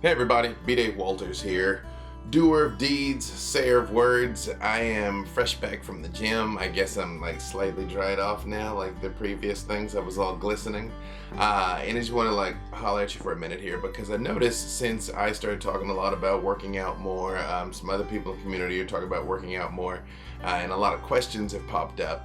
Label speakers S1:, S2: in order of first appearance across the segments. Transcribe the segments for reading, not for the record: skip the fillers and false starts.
S1: Hey everybody, B. Dave Walters here. Doer of deeds, sayer of words. I am fresh back from the gym. I guess I'm like slightly dried off now, like the previous things. I was all glistening. And I just want to like holler at you for a minute here because I noticed since I started talking a lot about working out more, some other people in the community are talking about working out more, and a lot of questions have popped up.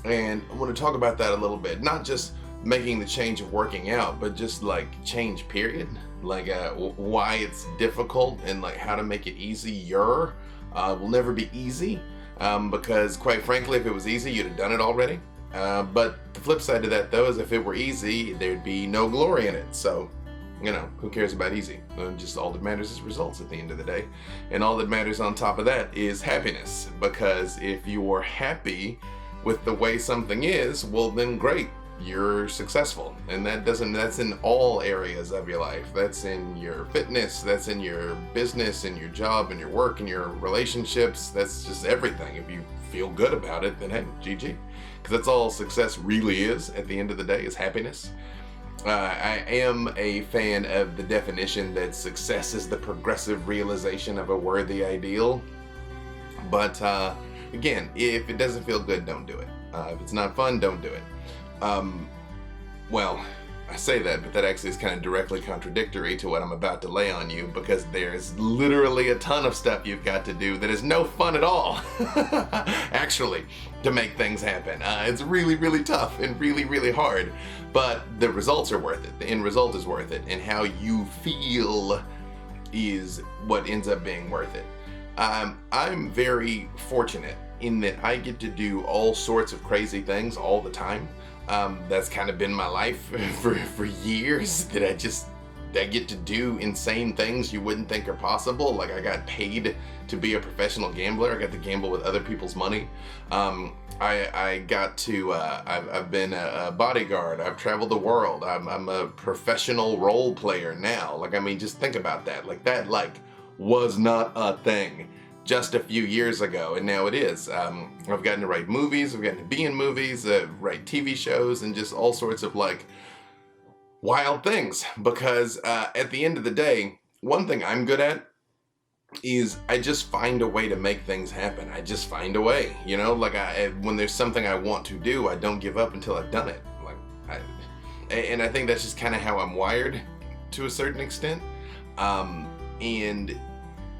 S1: And I want to talk about that a little bit. Not just making the change of working out, but just like change period, like why it's difficult and like how to make it easier. Will never be easy, because quite frankly, if it was easy, you'd have done it already. But the flip side to that though is if it were easy, there'd be no glory in it. So who cares about easy? Just all that matters is results at the end of the day. And all that matters on top of that is happiness, because if you're happy with the way something is, well then great, you're successful. And that's in all areas of your life. That's in your fitness, that's in your business, in your job, in your work, in your relationships. That's just everything. If you feel good about it, then hey, GG. Because that's all success really is at the end of the day, is happiness. I am a fan of the definition that success is the progressive realization of a worthy ideal. But again, if it doesn't feel good, don't do it. If it's not fun, don't do it. Well, I say that, but that actually is kind of directly contradictory to what I'm about to lay on you, because there's literally a ton of stuff you've got to do that is no fun at all, actually, to make things happen. It's really, really tough and really, really hard, but the results are worth it. The end result is worth it, and how you feel is what ends up being worth it. I'm very fortunate in that I get to do all sorts of crazy things all the time. That's kind of been my life for years, that I get to do insane things you wouldn't think are possible. Like I got paid to be a professional gambler. I got to gamble with other people's money. I got to, I've been a bodyguard. I've traveled the world. I'm a professional role player now. Like, I mean, just think about that. Like that, was not a thing just a few years ago, and now it is. I've gotten to write movies, I've gotten to be in movies, write TV shows, and just all sorts of like wild things, because at the end of the day, one thing I'm good at is I just find a way to make things happen. I just find a way, when there's something I want to do, I don't give up until I've done it. And I think that's just kind of how I'm wired to a certain extent. And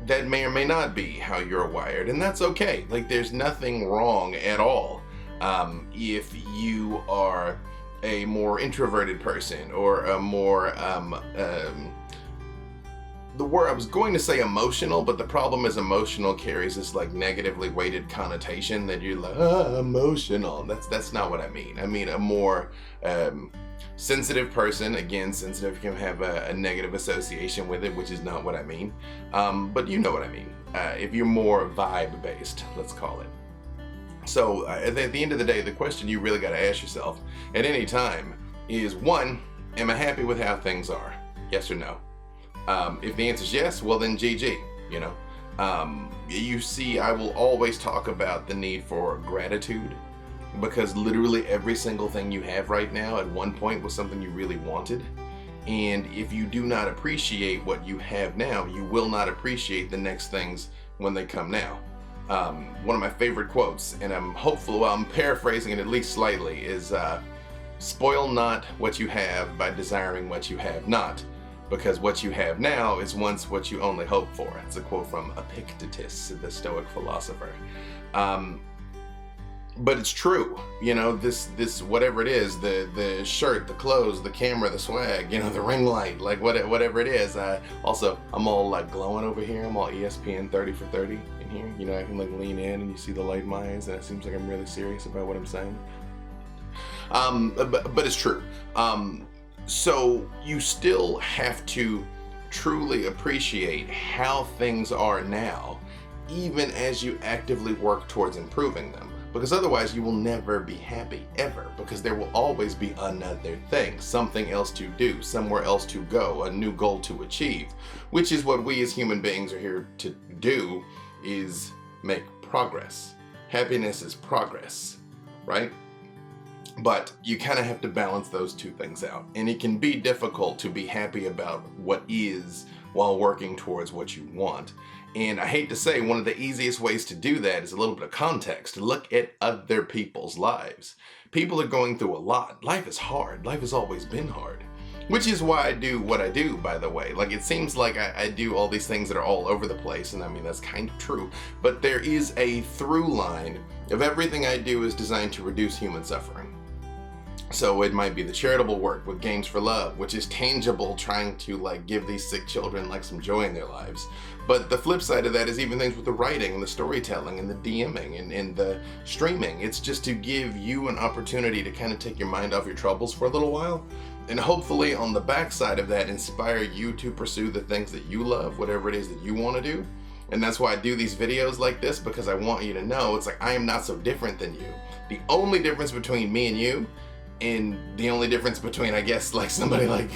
S1: that may or may not be how you're wired, and that's okay. Like, there's nothing wrong at all. If you are a more introverted person, or a more, the word I was going to say emotional, but the problem is emotional carries this like negatively weighted connotation that you're like, emotional. That's not what I mean. I mean a more, sensitive person. Again, sensitive can have a negative association with it, which is not what I mean. But you know what I mean. If you're more vibe based, let's call it. So at the end of the day, the question you really got to ask yourself at any time is, one, am I happy with how things are? Yes or no? If the answer is yes, well then GG, you see, I will always talk about the need for gratitude, because literally every single thing you have right now at one point was something you really wanted. And if you do not appreciate what you have now, you will not appreciate the next things when they come now. One of my favorite quotes, and I'm paraphrasing it at least slightly, is spoil not what you have by desiring what you have not, because what you have now is once what you only hope for. It's a quote from Epictetus, the Stoic philosopher. But it's true, this whatever it is, the shirt, the clothes, the camera, the swag, the ring light, like whatever it is. I'm all like glowing over here. I'm all ESPN 30 for 30 in here. I can like lean in and you see the light in my eyes, and it seems like I'm really serious about what I'm saying. But it's true. So you still have to truly appreciate how things are now, even as you actively work towards improving them. Because otherwise you will never be happy, ever, because there will always be another thing, something else to do, somewhere else to go, a new goal to achieve, which is what we as human beings are here to do, is make progress. Happiness is progress, right? But you kind of have to balance those two things out. And it can be difficult to be happy about what is while working towards what you want. And I hate to say, one of the easiest ways to do that is a little bit of context. Look at other people's lives. People are going through a lot. Life is hard. Life has always been hard. Which is why I do what I do, by the way. Like, it seems like I do all these things that are all over the place, and I mean, that's kind of true. But there is a through line of everything I do is designed to reduce human suffering. So it might be the charitable work with Games for Love, which is tangible, trying to like give these sick children like some joy in their lives. But the flip side of that is even things with the writing and the storytelling and the DMing and the streaming. It's just to give you an opportunity to kind of take your mind off your troubles for a little while. And hopefully on the backside of that, inspire you to pursue the things that you love, whatever it is that you want to do. And that's why I do these videos like this, because I want you to know it's like I am not so different than you. The only difference between me and you, and the only difference between, I guess, like somebody like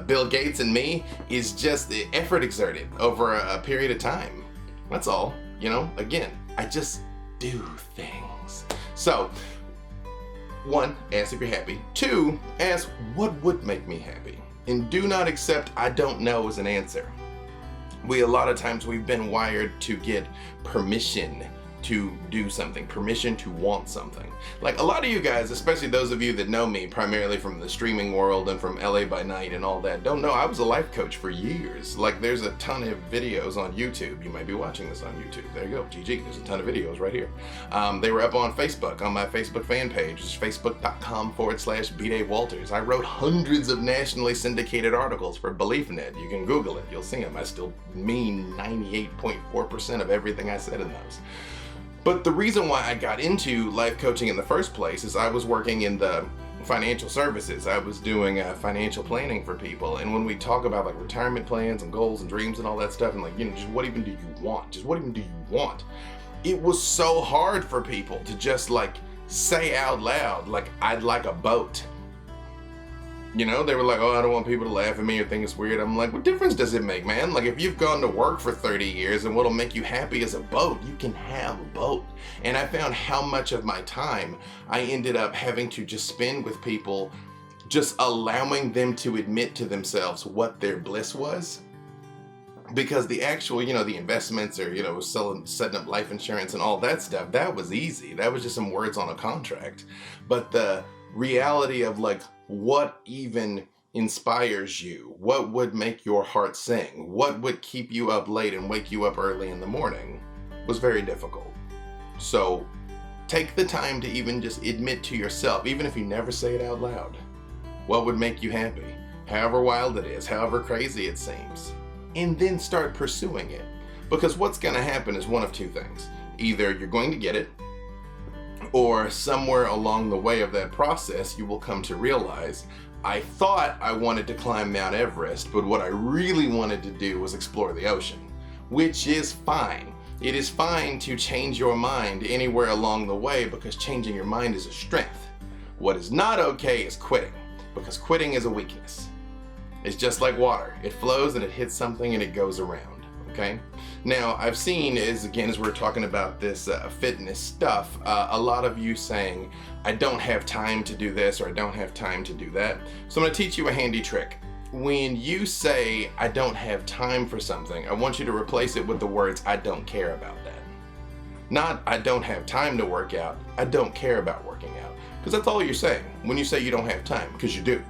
S1: Bill Gates and me is just the effort exerted over a period of time. That's all. You know, again, I just do things. So, 1, ask if you're happy. 2, ask what would make me happy. And do not accept I don't know as an answer. A lot of times we've been wired to get permission to do something, permission to want something. Like a lot of you guys, especially those of you that know me primarily from the streaming world and from LA by Night and all that, don't know I was a life coach for years. Like there's a ton of videos on YouTube. You might be watching this on YouTube. There you go, GG. There's a ton of videos right here. They were up on Facebook, on my Facebook fan page. It's facebook.com/BDaveWalters. I wrote hundreds of nationally syndicated articles for BeliefNet. You can Google it, you'll see them. I still mean 98.4% of everything I said in those. But the reason why I got into life coaching in the first place is I was working in the financial services. I was doing financial planning for people. And when we talk about like retirement plans and goals and dreams and all that stuff, and like, you know, just what even do you want? Just what even do you want? It was so hard for people to just like say out loud, like, I'd like a boat. You know, they were like, oh, I don't want people to laugh at me or think it's weird. I'm like, what difference does it make, man? Like, if you've gone to work for 30 years and what'll make you happy is a boat, you can have a boat. And I found how much of my time I ended up having to just spend with people, just allowing them to admit to themselves what their bliss was. Because the actual, you know, the investments or, you know, setting up life insurance and all that stuff, that was easy. That was just some words on a contract. But the reality of like, what even inspires you? What would make your heart sing? What would keep you up late and wake you up early in the morning was very difficult. So take the time to even just admit to yourself, even if you never say it out loud, what would make you happy? However wild it is, however crazy it seems. And then start pursuing it. Because what's going to happen is one of two things. Either you're going to get it, or somewhere along the way of that process, you will come to realize, I thought I wanted to climb Mount Everest, but what I really wanted to do was explore the ocean, which is fine. It is fine to change your mind anywhere along the way because changing your mind is a strength. What is not okay is quitting, because quitting is a weakness. It's just like water. It flows and it hits something and it goes around, okay? Now, I've seen, as we're talking about this fitness stuff, a lot of you saying, I don't have time to do this or I don't have time to do that. So I'm gonna teach you a handy trick. When you say, I don't have time for something, I want you to replace it with the words, I don't care about that. Not, I don't have time to work out, I don't care about working out. Because that's all you're saying when you say you don't have time, because you do.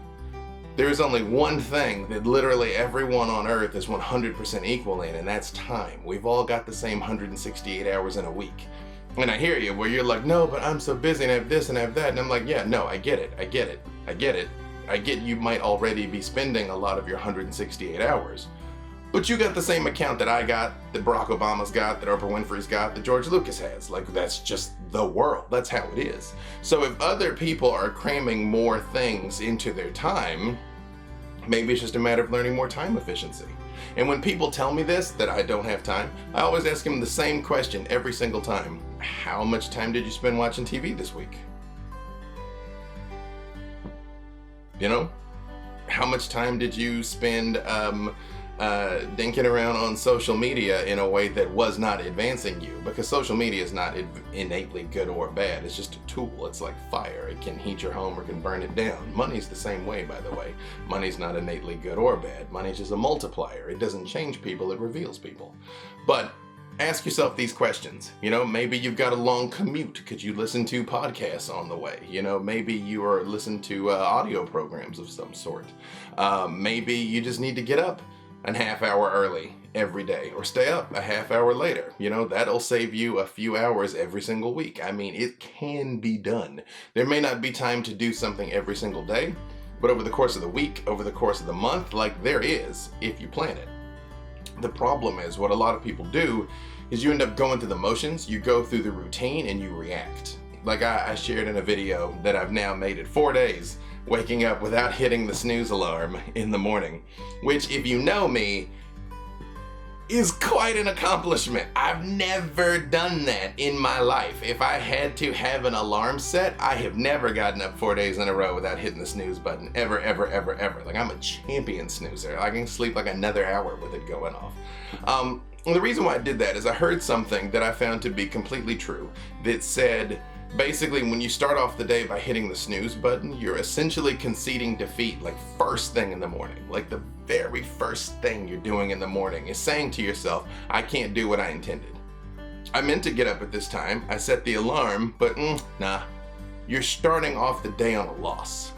S1: There is only one thing that literally everyone on earth is 100% equal in, and that's time. We've all got the same 168 hours in a week. And I hear you where you're like, no, but I'm so busy and I have this and I have that. And I'm like, yeah, no, I get it. I get you might already be spending a lot of your 168 hours. But you got the same account that I got, that Barack Obama's got, that Oprah Winfrey's got, that George Lucas has. Like, that's just the world. That's how it is. So if other people are cramming more things into their time, maybe it's just a matter of learning more time efficiency. And when people tell me this, that I don't have time, I always ask them the same question every single time. How much time did you spend watching TV this week? You know? How much time did you spend dinking around on social media in a way that was not advancing you, because social media is not innately good or bad. It's just a tool. It's like fire. It can heat your home or can burn it down. Money's the same way, by the way. Money's not innately good or bad. Money's just a multiplier. It doesn't change people, it reveals people. But ask yourself these questions. Maybe you've got a long commute. Could you listen to podcasts on the way? Maybe you are listening to audio programs of some sort. Maybe you just need to get up a half hour early every day, or stay up a half hour later. That'll save you a few hours every single week. I mean, it can be done. There may not be time to do something every single day, but over the course of the week, over the course of the month, there is, if you plan it. The problem is, what a lot of people do is you end up going through the motions, you go through the routine, and you react. Like I shared in a video that I've now made it 4 days, waking up without hitting the snooze alarm in the morning, which, if you know me, is quite an accomplishment. I've never done that in my life. If I had to have an alarm set, I have never gotten up 4 days in a row without hitting the snooze button, ever, ever, ever, ever. I'm a champion snoozer. I can sleep another hour with it going off. The reason why I did that is I heard something that I found to be completely true that said, basically, when you start off the day by hitting the snooze button, you're essentially conceding defeat first thing in the morning. The very first thing you're doing in the morning is saying to yourself, I can't do what I intended. I meant to get up at this time. I set the alarm, but nah. You're starting off the day on a loss.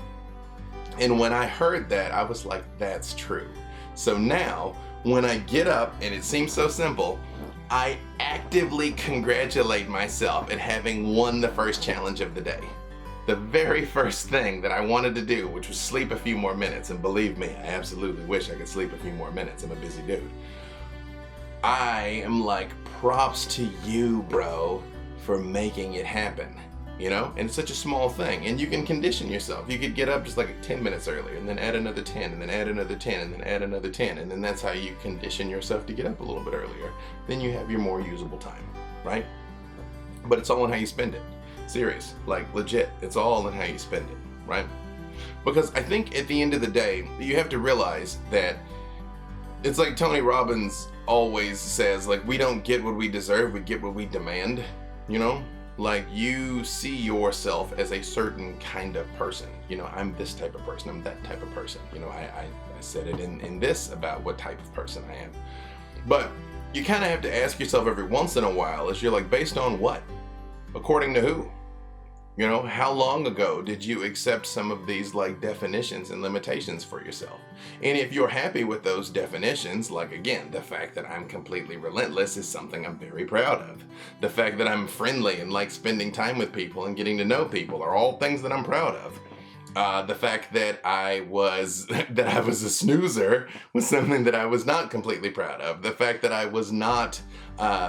S1: And when I heard that, I was like, that's true. So now, when I get up, and it seems so simple, I actively congratulate myself at having won the first challenge of the day. The very first thing that I wanted to do, which was sleep a few more minutes, and believe me, I absolutely wish I could sleep a few more minutes. I'm a busy dude. I am props to you, bro, for making it happen. And it's such a small thing, and you can condition yourself. You could get up just 10 minutes earlier, and then add another 10, and then add another 10, and then add another 10, and then that's how you condition yourself to get up a little bit earlier. Then you have your more usable time, right? But it's all in how you spend it. Serious, legit, it's all in how you spend it, right? Because I think at the end of the day, you have to realize that it's like Tony Robbins always says, we don't get what we deserve, we get what we demand, you see yourself as a certain kind of person. I'm this type of person, I'm that type of person. I said it in this about what type of person I am. But you kind of have to ask yourself every once in a while, is you're based on what? According to who? How long ago did you accept some of these definitions and limitations for yourself? And if you're happy with those definitions, again, the fact that I'm completely relentless is something I'm very proud of. The fact that I'm friendly and like spending time with people and getting to know people are all things that I'm proud of. The fact that I was a snoozer was something that I was not completely proud of. The fact that I was not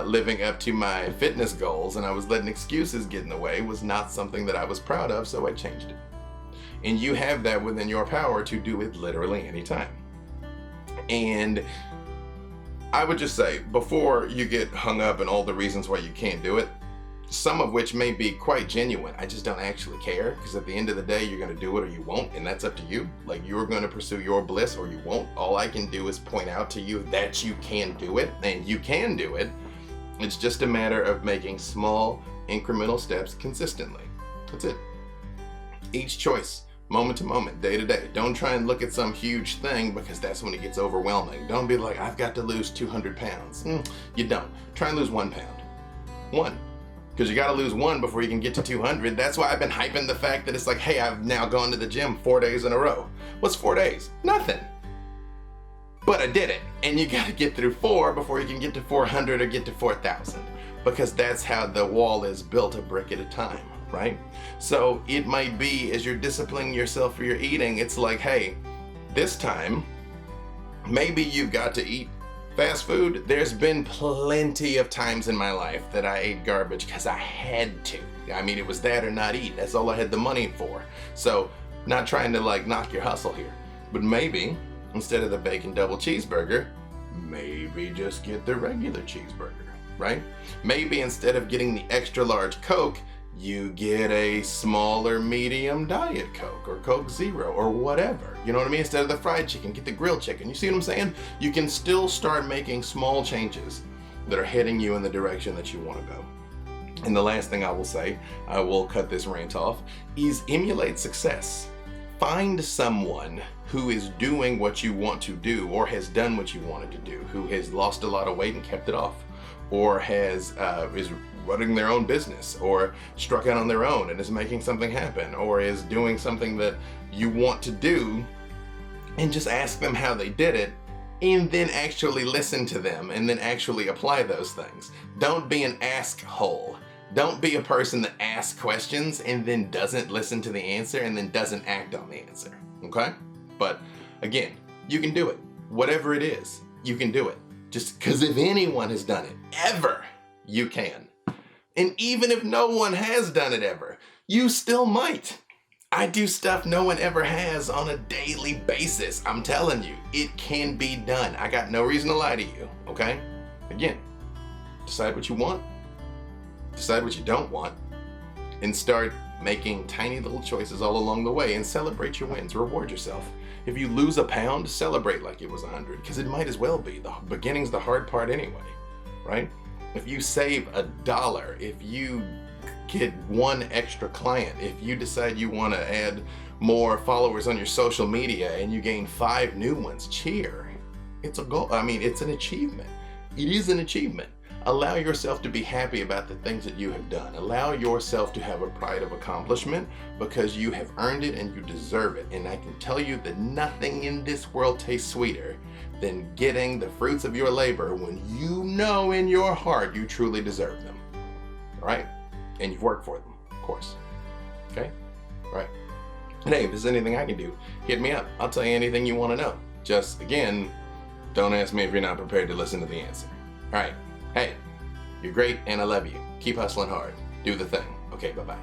S1: living up to my fitness goals and I was letting excuses get in the way was not something that I was proud of, so I changed it. And you have that within your power to do it literally anytime. And I would just say, before you get hung up in all the reasons why you can't do it, some of which may be quite genuine. I just don't actually care, because at the end of the day, you're going to do it or you won't, and that's up to you. You're going to pursue your bliss or you won't. All I can do is point out to you that you can do it, and you can do it. It's just a matter of making small, incremental steps consistently. That's it. Each choice, moment to moment, day to day. Don't try and look at some huge thing, because that's when it gets overwhelming. Don't be like, I've got to lose 200 pounds. You don't. Try and lose 1 pound. One. Because you got to lose 1 before you can get to 200. That's why I've been hyping the fact that it's hey, I've now gone to the gym 4 days in a row. What's 4 days? Nothing. But I did it. And you got to get through 4 before you can get to 400 or get to 4,000. Because that's how the wall is built, a brick at a time, right? So it might be, as you're disciplining yourself for your eating, it's hey, this time, maybe you've got to eat fast food. There's been plenty of times in my life that I ate garbage because I had to. I mean, it was that or not eat. That's all I had the money for. So, not trying to knock your hustle here. But maybe, instead of the bacon double cheeseburger, maybe just get the regular cheeseburger, right? Maybe instead of getting the extra large Coke, you get a smaller medium Diet Coke or Coke Zero or whatever. You know what I mean? Instead of the fried chicken, get the grilled chicken. You see what I'm saying? You can still start making small changes that are heading you in the direction that you want to go. And the last thing I will say, I will cut this rant off, is emulate success. Find someone who is doing what you want to do, or has done what you wanted to do, who has lost a lot of weight and kept it off, or is running their own business, or struck out on their own and is making something happen, or is doing something that you want to do, and just ask them how they did it, and then actually listen to them, and then actually apply those things. Don't be an ask-hole. Don't be a person that asks questions and then doesn't listen to the answer and then doesn't act on the answer, okay? But again, you can do it. Whatever it is, you can do it. Just because if anyone has done it, ever, you can. And even if no one has done it ever, you still might. I do stuff no one ever has on a daily basis. I'm telling you, it can be done. I got no reason to lie to you, okay? Again, decide what you want, decide what you don't want, and start making tiny little choices all along the way, and celebrate your wins, reward yourself. If you lose a pound, celebrate like it was 100, because it might as well be. The beginning's the hard part anyway, right? If you save $1, if you get one extra client, if you decide you want to add more followers on your social media and you gain 5 new ones, cheer. It's a goal. I mean, it's an achievement. It is an achievement. Allow yourself to be happy about the things that you have done. Allow yourself to have a pride of accomplishment, because you have earned it and you deserve it. And I can tell you that nothing in this world tastes sweeter than getting the fruits of your labor when you know in your heart you truly deserve them. All right? And you've worked for them, of course. Okay? All right. And hey, if there's anything I can do, hit me up. I'll tell you anything you want to know. Just, again, don't ask me if you're not prepared to listen to the answer. All right. Hey, you're great and I love you. Keep hustling hard. Do the thing. Okay, bye-bye.